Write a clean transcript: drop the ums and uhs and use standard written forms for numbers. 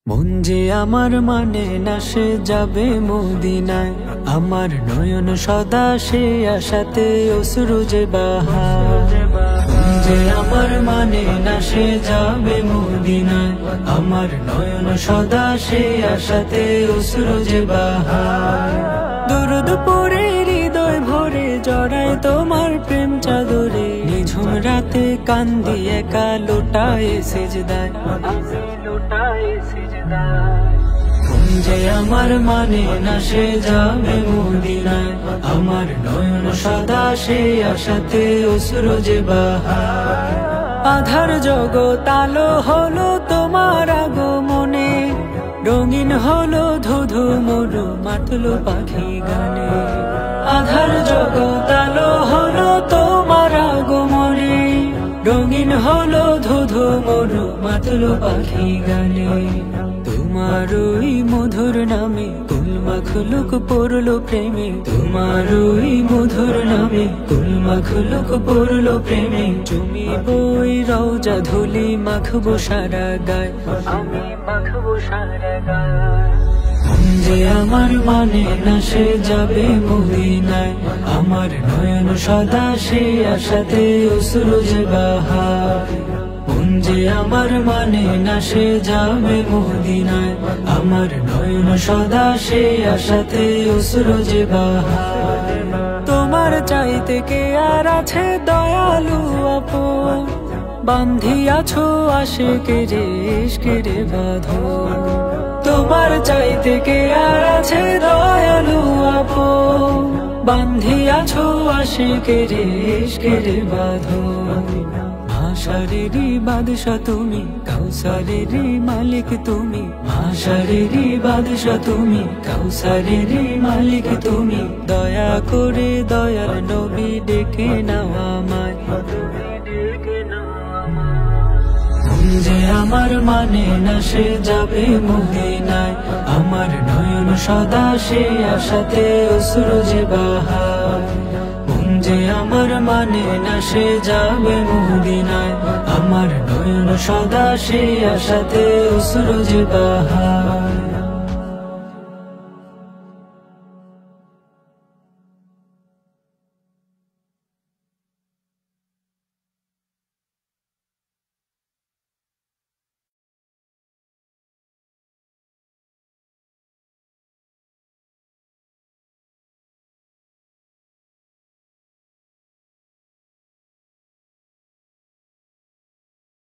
মন যে আমার মানে না সে যাবে মদিনায়, আমার নয়ন সদা সে আশাতে অশ্রু যে বাহার। মন যে আমার মানে না সে যাবে মদিনায়, আমার নয়ন সদা সে আশাতে অশ্রু যে বাহার। দরুদ পড়ে হৃদয় ভরে জড়ায় তোমার প্রেম চাদরে, নিঝুম রাতে কান্দি একা লোটায় সিজদায়, মন যে আমার মানে না সে যাবে মদিনায়, আমার নয়ন সদা সে আশাতে অশ্রু যে বাহার। আধার জগৎ আলো হলো তোমার আগমনে, রঙিন হলো ধুধু মরু মাতলো পাখি গানে। আধার জগৎ আলো হলো তোমার আগমনে, রঙিন হলো ধুধু মরু মাতলো পাখি গানে। তোমার ওই মধুর নামে কুল মাখলুক পড়লো প্রেমে, তোমার ওই মধুর নামে কুল মাখলুক পড়লো প্রেমে। তুমি বই রওজা ধুলি মাখবো সারা গায়, আমি মাখবো সারা গায়। মন যে আমার মানে না সে যাবে মদিনায়, আমার নয়ন সদা সে আশাতে অশ্রু যে বাহার। মন যে আমার মানে না সে যাবে মদিনায়, আমার নয়ন সদা সে আশাতে অশ্রু যে বাহার। তোমার চাইতে কে আর আছে দয়ালু আপন, বান্ধিয়াছো আশিকেরে ইশকেরে বাঁধন। তোমার চাইতে কে আর আছে দয়ালু আপন, বান্ধিয়াছো আশিকেরে ইশকেরে বাঁধন। মাশারেরি বাদশা তুমি, কাউসারেরি মালিক তুমি, মাশারেরি বাদশা তুমি, কাউসারেরি মালিক তুমি। দয়া করে দয়াল নবী ডেকে নাও আমায়, মন যে আমার মানে না সে যাবে মদিনায়, আমার নয়ন সদা সে আশাতে অশ্রু যে বাহার। মন যে আমার মানে না সে যাবে মদিনায়, আমার নয়ন সদা সে আশাতে অশ্রু যে বাহার।